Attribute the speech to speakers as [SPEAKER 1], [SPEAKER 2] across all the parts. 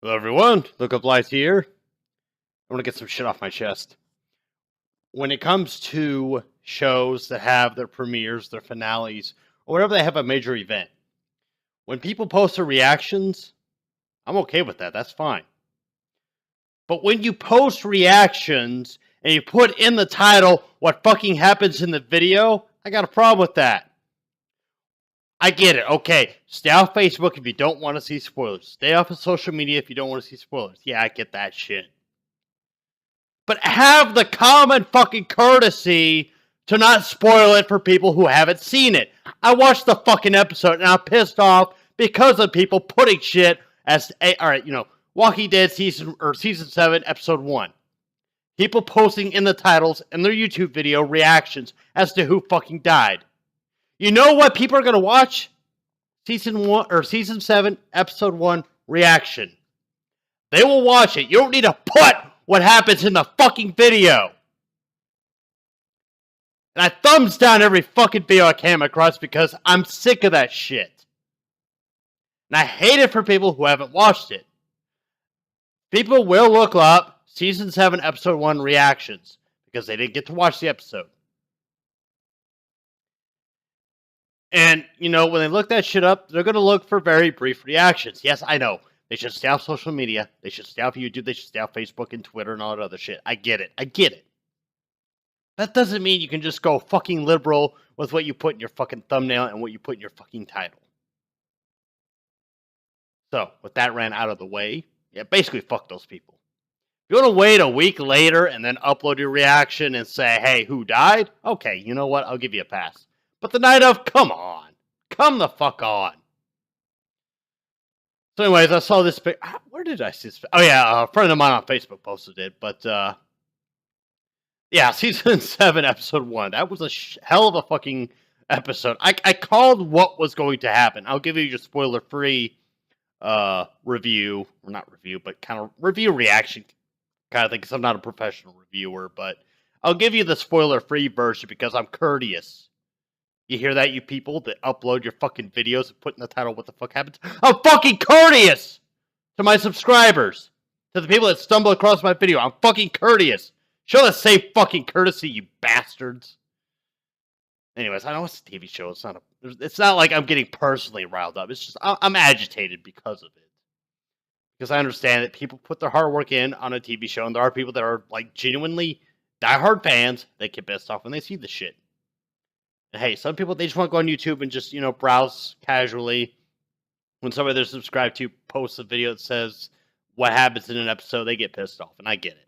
[SPEAKER 1] Hello everyone, Look Up Light here. I want to get some shit off my chest. When it comes to shows that have their premieres, their finales, or whatever they have a major event, when people post their reactions, I'm okay with that. That's fine. But when you post reactions and you put in the title what fucking happens in the video, I got a problem with that. I get it. Okay, stay off Facebook if you don't want to see spoilers. Stay off of social media if you don't want to see spoilers. Yeah, I get that shit. But have the common fucking courtesy to not spoil it for people who haven't seen it. I watched the fucking episode and I'm pissed off because of people putting shit as Walking Dead season 7 episode 1. People posting in the titles in their YouTube video reactions as to who fucking died. You know what people are going to watch? Season 7 episode 1 reaction. They will watch it. You don't need to put what happens in the fucking video. And I thumbs down every fucking video I came across because I'm sick of that shit. And I hate it for people who haven't watched it. People will look up Season 7 Episode 1 reactions because they didn't get to watch the episode. And, when they look that shit up, they're going to look for very brief reactions. Yes, I know. They should stay off social media. They should stay off YouTube. They should stay off Facebook and Twitter and all that other shit. I get it. That doesn't mean you can just go fucking liberal with what you put in your fucking thumbnail and what you put in your fucking title. So, with that ran out of the way, basically fuck those people. If you want to wait a week later and then upload your reaction and say, hey, who died? Okay, you know what? I'll give you a pass. But the night of, come on. Come the fuck on. So anyways, I saw this. Where did I see this? Oh yeah, a friend of mine on Facebook posted it. But season 7, episode 1. That was a hell of a fucking episode. I called what was going to happen. I'll give you your spoiler-free review, or not review, but kind of review reaction kind of thing. Because I'm not a professional reviewer, but I'll give you the spoiler-free version because I'm courteous. You hear that, you people that upload your fucking videos and put in the title what the fuck happens? I'm fucking courteous to my subscribers. To the people that stumble across my video. I'm fucking courteous. Show the same fucking courtesy, you bastards. Anyways, I know it's a TV show. It's not like I'm getting personally riled up. It's just I'm agitated because of it. Because I understand that people put their hard work in on a TV show, and there are people that are like genuinely diehard fans that get pissed off when they see the shit. Hey, some people, they just want to go on YouTube and just, browse casually. When somebody they're subscribed to posts a video that says what happens in an episode, they get pissed off, and I get it.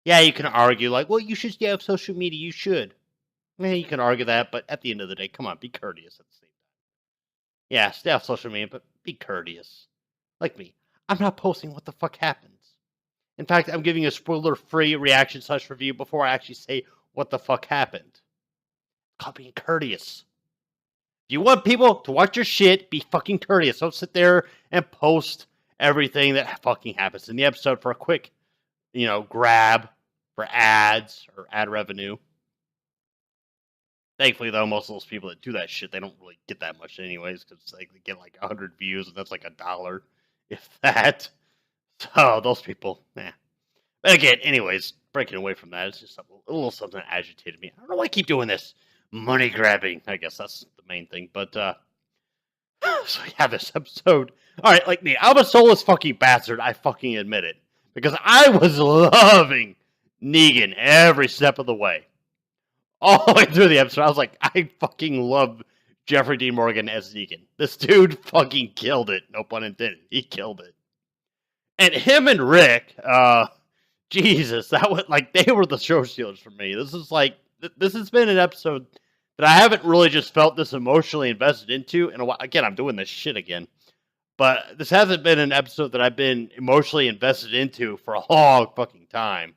[SPEAKER 1] Yeah, you can argue, like, well, you should stay off social media, you should. Yeah, you can argue that, but at the end of the day, come on, be courteous at the same time. Yeah, stay off social media, but be courteous. Like me, I'm not posting what the fuck happens. In fact, I'm giving a spoiler-free reaction/review before I actually say what the fuck happened. Called being courteous. If you want people to watch your shit, be fucking courteous. Don't sit there and post everything that fucking happens in the episode for a quick, grab for ads or ad revenue. Thankfully, though, most of those people that do that shit, they don't really get that much anyways, because they get like 100 views, and that's like $1, if that. So, those people, But again, anyways, breaking away from that, it's just a little something that agitated me. I don't know why I keep doing this. Money grabbing, I guess that's the main thing. But so this episode. All right, like me, I'm a soulless fucking bastard. I fucking admit it, because I was loving Negan every step of the way, all the way through the episode. I was like, I fucking love Jeffrey Dean Morgan as Negan. This dude fucking killed it. No pun intended. He killed it. And him and Rick, Jesus, that was like they were the show stealers for me. This has been an episode that I haven't really just felt this emotionally invested into in a while. Again, I'm doing this shit again. But this hasn't been an episode that I've been emotionally invested into for a long fucking time.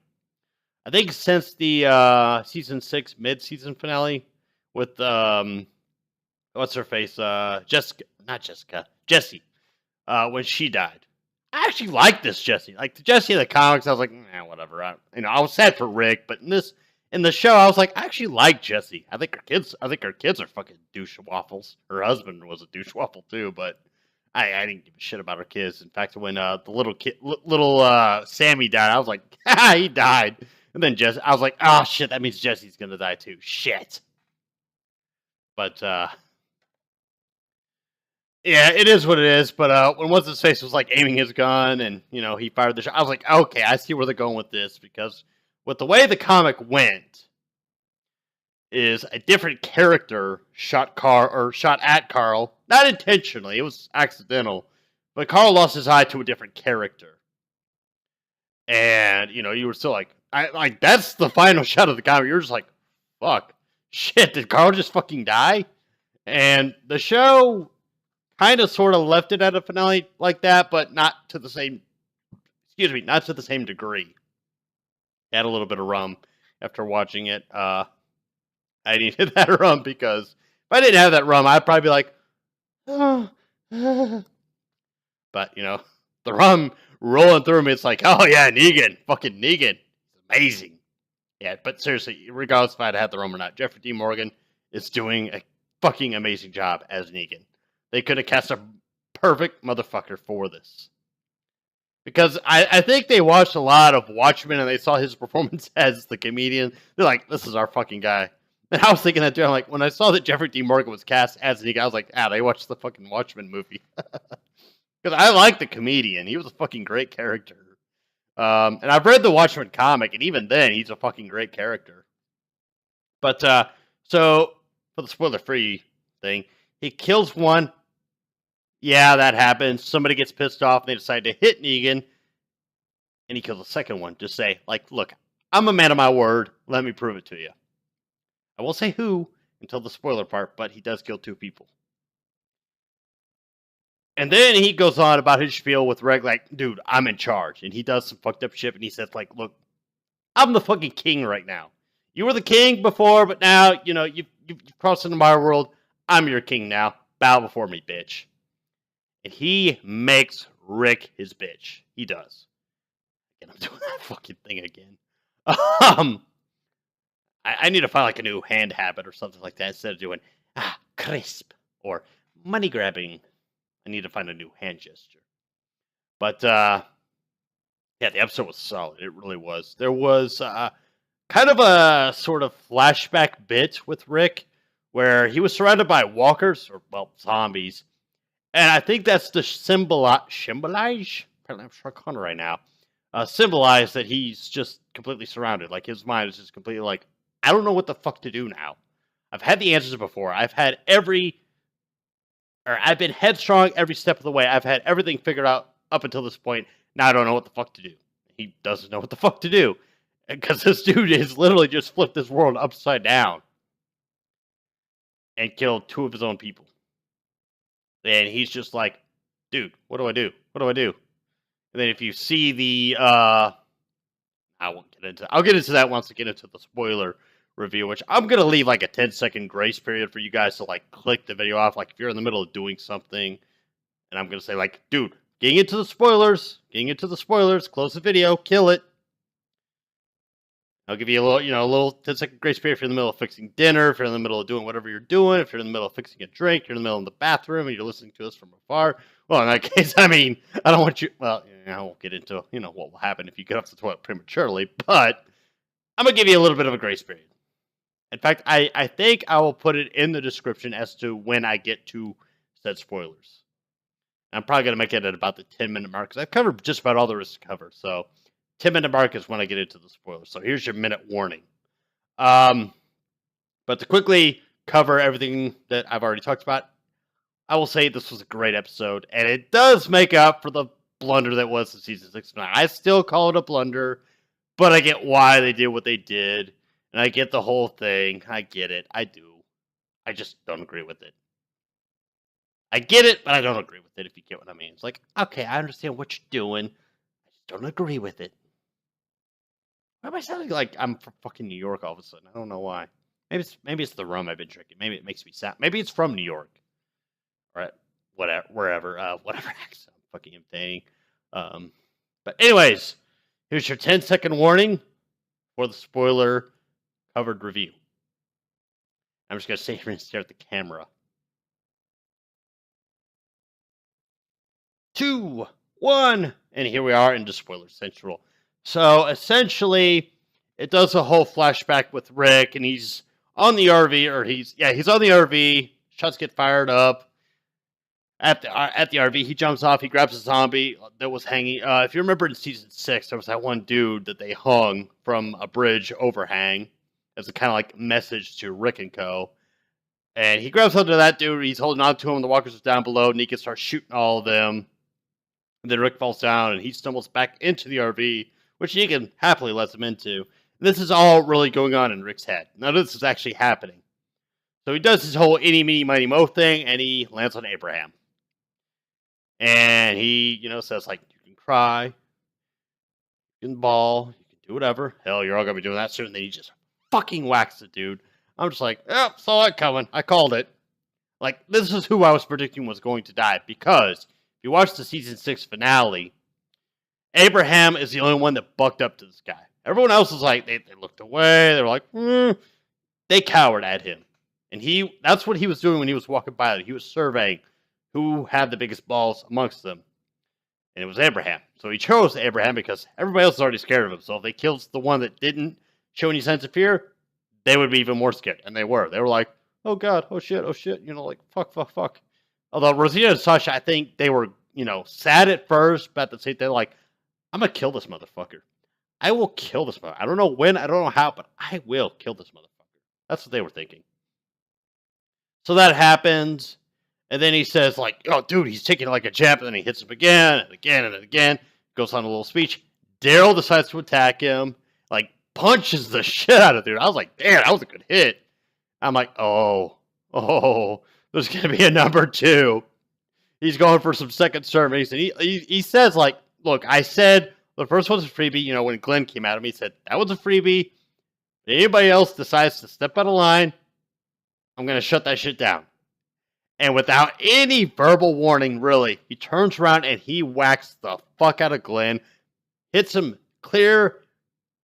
[SPEAKER 1] I think since the season 6 mid-season finale with what's her face? Jesse. When she died. I actually like this Jesse. Like the Jesse in the comics, I was like, whatever. I was sad for Rick, but in the show, I was like, I actually like Jesse. I think her kids are fucking douche waffles. Her husband was a douche waffle too, but I didn't give a shit about our kids. In fact, when the little Sammy died, I was like, he died. And then I was like, oh shit, that means Jesse's gonna die too. Shit. But yeah, it is what it is. But when what's his face was like aiming his gun and he fired the shot, I was like, okay, I see where they're going with this because with the way the comic went, is a different character shot at Carl, not intentionally, it was accidental, but Carl lost his eye to a different character, and you were still like, that's the final shot of the comic. You're just like, fuck, shit, did Carl just fucking die? And the show kind of sort of left it at a finale like that, but not to the same. Excuse me, not to the same degree. Had a little bit of rum after watching it. I needed that rum because if I didn't have that rum, I'd probably be like, oh. But, the rum rolling through me, it's like, oh yeah, Negan. Fucking Negan. Amazing. Yeah, but seriously, regardless if I'd had the rum or not, Jeffrey D. Morgan is doing a fucking amazing job as Negan. They could have cast a perfect motherfucker for this. Because I think they watched a lot of Watchmen and they saw his performance as the comedian. They're like, this is our fucking guy. And I was thinking that too. I'm like, when I saw that Jeffrey D. Morgan was cast as Negan, I was like, they watched the fucking Watchmen movie. Because I like the comedian. He was a fucking great character. And I've read the Watchmen comic, and even then, he's a fucking great character. But, so, for the spoiler-free thing, he kills one. Yeah, that happens. Somebody gets pissed off, and they decide to hit Negan, and he kills the second one. Just say, look, I'm a man of my word. Let me prove it to you. I won't say who until the spoiler part, but he does kill 2 people. And then he goes on about his spiel with Reg, like, dude, I'm in charge. And he does some fucked up shit, and he says, look, I'm the fucking king right now. You were the king before, but now, you've crossed into my world. I'm your king now. Bow before me, bitch. And he makes Rick his bitch. He does. And I'm doing that fucking thing again. I need to find a new hand habit or something like that instead of doing crisp or money grabbing. I need to find a new hand gesture. But yeah, the episode was solid. It really was. There was kind of a sort of flashback bit with Rick where he was surrounded by walkers or zombies, and I think that's to symbolize. Apparently, I'm Sean Connery right now. Symbolize that he's just completely surrounded. Like his mind is just completely like, I don't know what the fuck to do now. I've had the answers before. I've been headstrong every step of the way. I've had everything figured out up until this point. Now I don't know what the fuck to do. He doesn't know what the fuck to do. Because this dude has literally just flipped this world upside down. And killed 2 of his own people. And he's just like, dude, what do I do? What do I do? And then if you see the I'll get into that once I get into the spoiler review, which I'm gonna leave a 10-second grace period for you guys to click the video off, if you're in the middle of doing something, and I'm gonna say dude, getting into the spoilers, close the video, kill it. I'll give you a little 10-second grace period if you're in the middle of fixing dinner, if you're in the middle of doing whatever you're doing, if you're in the middle of fixing a drink, you're in the middle of the bathroom, and you're listening to us from afar. Well, in that case, I don't want you. Well, I won't get into what will happen if you get off the toilet prematurely, but I'm gonna give you a little bit of a grace period. In fact, I think I will put it in the description as to when I get to said spoilers. I'm probably gonna make it at about the 10-minute mark because I've covered just about all there is to cover. So 10-minute mark is when I get into the spoilers. So here's your minute warning. But to quickly cover everything that I've already talked about, I will say this was a great episode, and it does make up for the blunder that was in season 6 and 9. I still call it a blunder, but I get why they did what they did, and I get the whole thing. I get it. I do. I just don't agree with it. I get it, but I don't agree with it, if you get what I mean. It's like, okay, I understand what you're doing. I just don't agree with it. Why am I sounding like I'm from fucking New York all of a sudden? I don't know why. Maybe it's the rum I've been drinking. Maybe it makes me sound. Maybe it's from New York. Or whatever accent I'm fucking obtaining. But anyways, here's your 10-second warning for the spoiler covered review. I'm just gonna sit here and stare at the camera. 2, 1, and here we are into spoiler central. So essentially, it does a whole flashback with Rick, and he's on the RV, or he's on the RV. Shots get fired up at the RV. He jumps off. He grabs a zombie that was hanging. If you remember in season 6, there was that one dude that they hung from a bridge overhang as a kind of like message to Rick and Co. And he grabs onto that dude. He's holding on to him. The walkers are down below. Negan starts shooting all of them. And then Rick falls down, and he stumbles back into the RV, which Negan happily lets him into. And this is all really going on in Rick's head. None of this is actually happening. So he does his whole itty, meeny, miny, mo thing, and he lands on Abraham. And he, says, like, you can cry, you can bawl, you can do whatever. Hell, you're all going to be doing that soon. And then he just fucking whacks the dude. I'm just like, saw it coming. I called it. Like, this is who I was predicting was going to die. Because if you watch the season 6 finale, Abraham is the only one that bucked up to this guy. Everyone else was like, they looked away. They were like, They cowered at him. And that's what he was doing when he was walking by. He was surveying who had the biggest balls amongst them. And it was Abraham. So he chose Abraham because everybody else is already scared of him. So if they killed the one that didn't show any sense of fear, they would be even more scared. And they were. They were like, oh God, oh shit. Like, fuck. Although Rosita and Sasha, I think they were, sad at first, but at the same time, like, I'm going to kill this motherfucker. I will kill this motherfucker. I don't know when, I don't know how, but I will kill this motherfucker. That's what they were thinking. So that happens. And then he says, like, oh, dude, he's taking like a jab. And then he hits him again and again and again. Goes on a little speech. Daryl decides to attack him. Like, punches the shit out of the dude. I was like, damn, that was a good hit. I'm like, oh, there's going to be a number 2. He's going for some second servings. And he says, like, look, I said the first one's a freebie. When Glenn came at him, he said, that was a freebie. If anybody else decides to step out of line, I'm going to shut that shit down. And without any verbal warning, really, he turns around and he whacks the fuck out of Glenn, hits him clear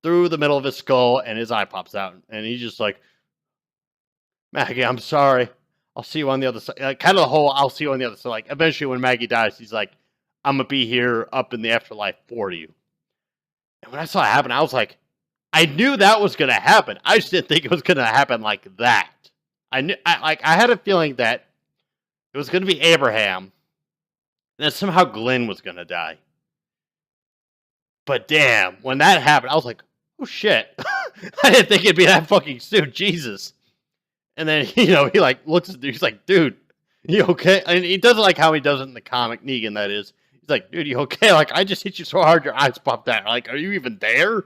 [SPEAKER 1] through the middle of his skull, and his eye pops out. And he's just like, Maggie, I'm sorry. I'll see you on the other side. Kind of the whole, I'll see you on the other side. Like, eventually when Maggie dies, he's like, I'm going to be here up in the afterlife for you. And when I saw it happen, I was like, I knew that was going to happen. I just didn't think it was going to happen like that. I had a feeling that it was going to be Abraham, and then somehow Glenn was going to die. But damn, when that happened, I was like, oh shit. I didn't think it'd be that fucking soon. Jesus. And then, he like looks at dude. He's like, dude, you okay? And he does it like how he does it in the comic, Negan, that is. He's like, dude, you okay? Like, I just hit you so hard your eyes popped out. Like, are you even there?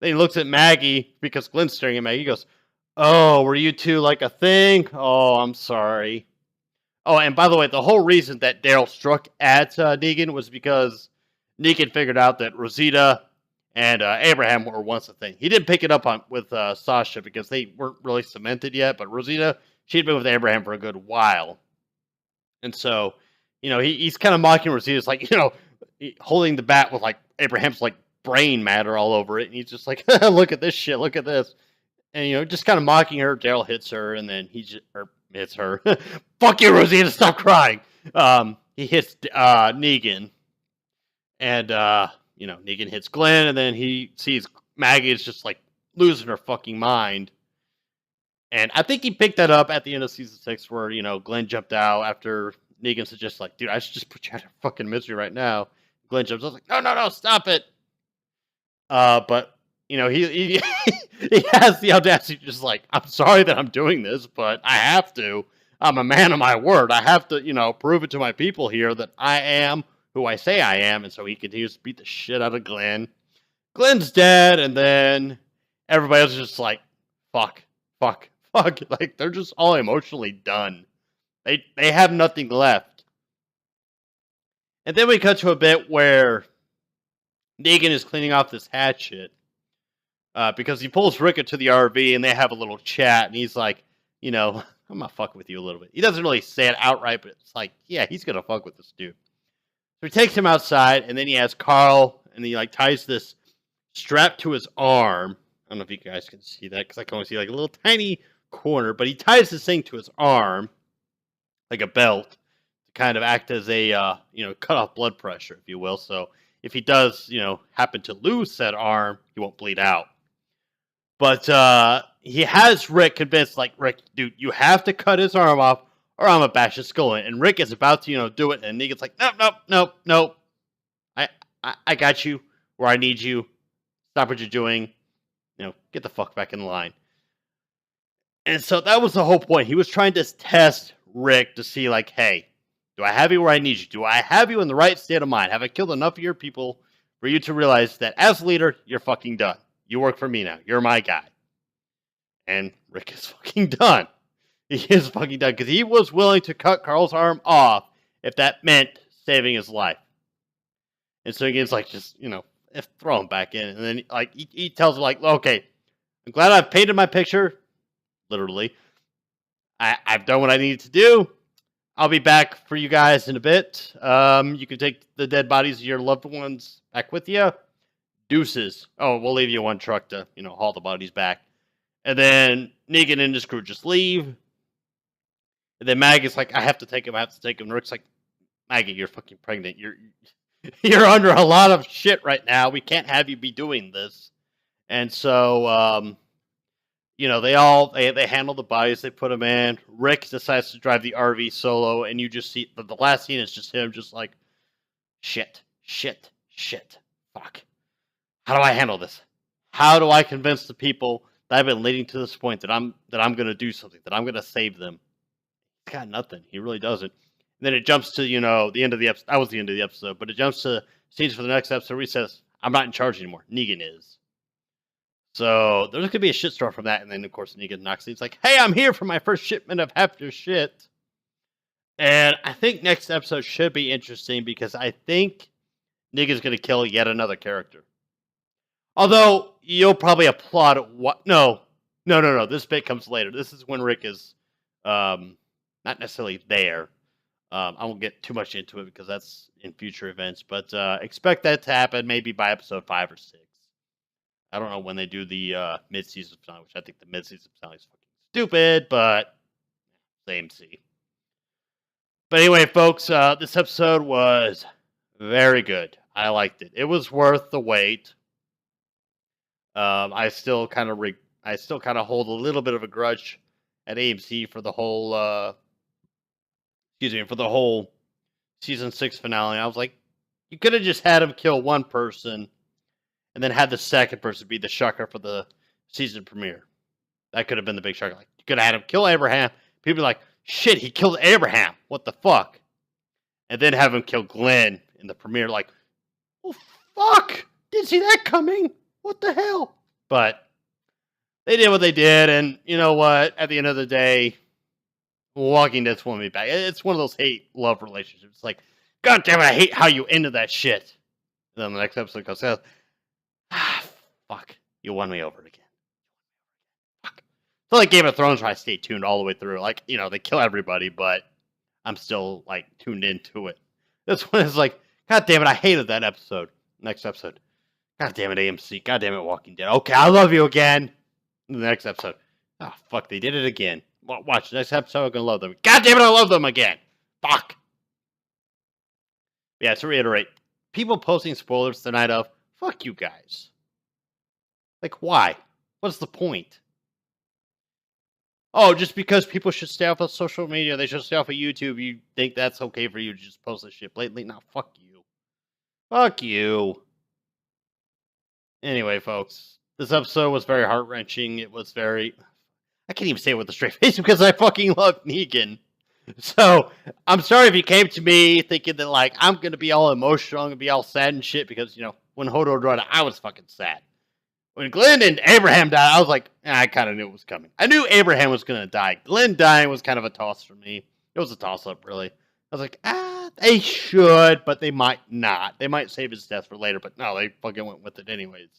[SPEAKER 1] Then he looks at Maggie because Glenn's staring at Maggie. He goes, oh, were you two like a thing? Oh, I'm sorry. Oh, and by the way, the whole reason that Daryl struck at Negan was because Negan figured out that Rosita and Abraham were once a thing. He didn't pick it up on with Sasha because they weren't really cemented yet, but Rosita, she'd been with Abraham for a good while. And so, he's kind of mocking Rosita. It's like, holding the bat with like Abraham's like brain matter all over it. And he's just like, look at this shit, look at this. And, just kind of mocking her. Daryl hits her, and then hits her. Fuck you, Rosita, stop crying. He hits Negan. And, Negan hits Glenn, and then he sees Maggie is just, like, losing her fucking mind. And I think he picked that up at the end of season 6 where, Glenn jumped out after Negan suggests, like, dude, I should just put you out of fucking misery right now. Glenn jumps out, like, no, stop it. But, he he has the audacity to just like, I'm sorry that I'm doing this, but I have to. I'm a man of my word. I have to, prove it to my people here that I am who I say I am. And so he continues to beat the shit out of Glenn. Glenn's dead, and then everybody else is just like, fuck. Like, they're just all emotionally done. They have nothing left. And then we cut to a bit where Negan is cleaning off this hatchet. Because he pulls Rick into the RV and they have a little chat, and he's like, I'm gonna fuck with you a little bit. He doesn't really say it outright, but it's like, yeah, he's gonna fuck with this dude. So he takes him outside, and then he has Carl, and he like ties this strap to his arm. I don't know if you guys can see that because I can only see like a little tiny corner, but he ties this thing to his arm like a belt to kind of act as a cut off blood pressure, if you will. So if he does happen to lose said arm, he won't bleed out. But he has Rick convinced, like, Rick, dude, you have to cut his arm off, or I'm gonna bash his skull in. And Rick is about to do it, and Negan's like, nope, nope, nope, nope. I got you where I need you. Stop what you're doing. Get the fuck back in line. And so that was the whole point. He was trying to test Rick to see, like, hey, do I have you where I need you? Do I have you in the right state of mind? Have I killed enough of your people for you to realize that as leader, you're fucking done? You work for me now. You're my guy. And Rick is fucking done. He is fucking done because he was willing to cut Carl's arm off if that meant saving his life. And so Negan's like, just, throw him back in. And then, like, he tells him, like, okay, I'm glad I've painted my picture. Literally. I've done what I needed to do. I'll be back for you guys in a bit. You can take the dead bodies of your loved ones back with you. Deuces. Oh, we'll leave you one truck to, haul the bodies back. And then Negan and his crew just leave. And then Maggie's like, I have to take him. And Rick's like, Maggie, you're fucking pregnant. You're under a lot of shit right now. We can't have you be doing this. And so, they handle the bodies. They put them in. Rick decides to drive the RV solo. And you just see, the last scene is just him just like, shit. Fuck. How do I handle this? How do I convince the people that I've been leading to this point that I'm going to do something, that I'm going to save them? He's got nothing. He really doesn't. And then it jumps to, the end of the episode. That was the end of the episode. But it jumps to scenes for the next episode where he says, I'm not in charge anymore. Negan is. So there's going to be a shitstorm from that. And then, of course, Negan knocks it. He's like, hey, I'm here for my first shipment of half your shit. And I think next episode should be interesting because I think Negan's going to kill yet another character. Although, you'll probably applaud what... No. This bit comes later. This is when Rick is not necessarily there. I won't get too much into it because that's in future events. But expect that to happen maybe by episode 5 or 6. I don't know when they do the mid-season finale, which I think the mid-season finale is fucking stupid, but same see. But anyway, folks, this episode was very good. I liked it. It was worth the wait. I still kind of hold a little bit of a grudge at AMC for the whole season 6 finale. I was like, you could have just had him kill one person and then had the second person be the shocker for the season premiere. That could have been the big shocker. Like, you could have had him kill Abraham. People are like, shit, he killed Abraham. What the fuck? And then have him kill Glenn in the premiere. Like, oh, fuck. Didn't see that coming. What the hell? But they did what they did. And you know what? At the end of the day, Walking Dead's won me back. It's one of those hate-love relationships. It's like, God damn it, I hate how you ended that shit. And then the next episode goes out. Fuck. You won me over again. Fuck. It's like Game of Thrones where I stay tuned all the way through. Like, they kill everybody, but I'm still, like, tuned into it. This one is like, God damn it, I hated that episode. Next episode. God damn it, AMC. God damn it, Walking Dead. Okay, I love you again. The next episode. Oh, fuck, they did it again. Watch, the next episode, I'm going to love them. God damn it, I love them again. Fuck. Yeah, to reiterate, people posting spoilers the night of, fuck you guys. Like, why? What's the point? Oh, just because people should stay off of social media, they should stay off of YouTube, you think that's okay for you to just post this shit blatantly? No, fuck you. Fuck you. Anyway, folks, this episode was very heart-wrenching. It was very... I can't even say it with a straight face because I fucking love Negan. So, I'm sorry if you came to me thinking that, like, I'm going to be all emotional, I'm going to be all sad and shit because, when Hodor died, I was fucking sad. When Glenn and Abraham died, I was like, I kind of knew it was coming. I knew Abraham was going to die. Glenn dying was kind of a toss for me. It was a toss-up, really. I was like, they should, but they might not. They might save his death for later, but no, they fucking went with it anyways.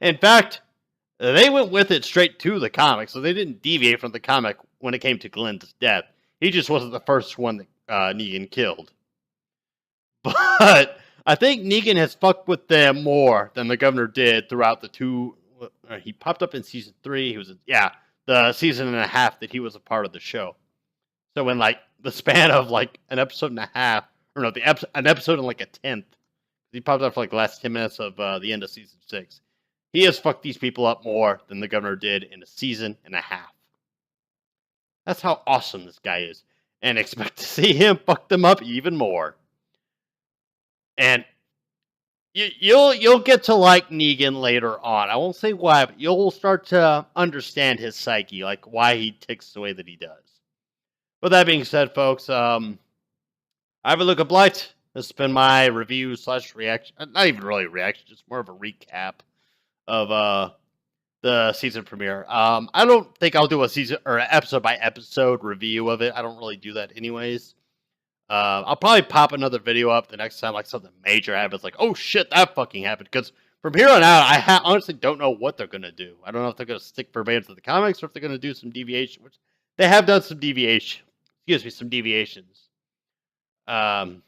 [SPEAKER 1] In fact, they went with it straight to the comic, so they didn't deviate from the comic when it came to Glenn's death. He just wasn't the first one that Negan killed. But I think Negan has fucked with them more than the governor did throughout the two. He popped up in season 3. He was, the season and a half that he was a part of the show. So when, like, the span of like an episode and a half, or no, an episode and like a tenth. He popped up for like the last 10 minutes of the end of season 6. He has fucked these people up more than the governor did in a season and a half. That's how awesome this guy is, and expect to see him fuck them up even more. And you'll get to like Negan later on. I won't say why, but you'll start to understand his psyche, like why he ticks the way that he does. With that being said, folks, I have a look at Blight. This has been my review / reaction. Not even really a reaction, just more of a recap of the season premiere. I don't think I'll do a season or episode by episode review of it. I don't really do that anyways. I'll probably pop another video up the next time like something major happens, like, oh shit, that fucking happened. Because from here on out, I honestly don't know what they're gonna do. I don't know if they're gonna stick verbatim to the comics or if they're gonna do some deviation, which they have done some deviation. Some deviations. There's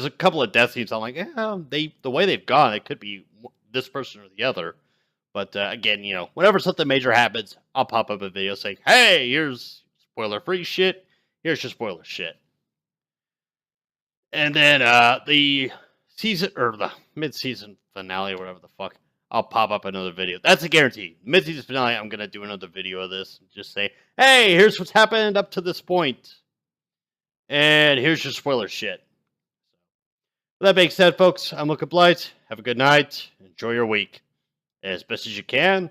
[SPEAKER 1] a couple of death scenes. I'm like, yeah, the way they've gone, it could be this person or the other. But again, whenever something major happens, I'll pop up a video saying, hey, here's spoiler-free shit. Here's your spoiler shit. And then the season, or the mid-season finale, or whatever the fuck, I'll pop up another video. That's a guarantee. Mid-season finale, I'm going to do another video of this. Just say, hey, here's what's happened up to this point. And here's your spoiler shit. With that being said, folks, I'm Luke Blight. Have a good night. Enjoy your week as best as you can.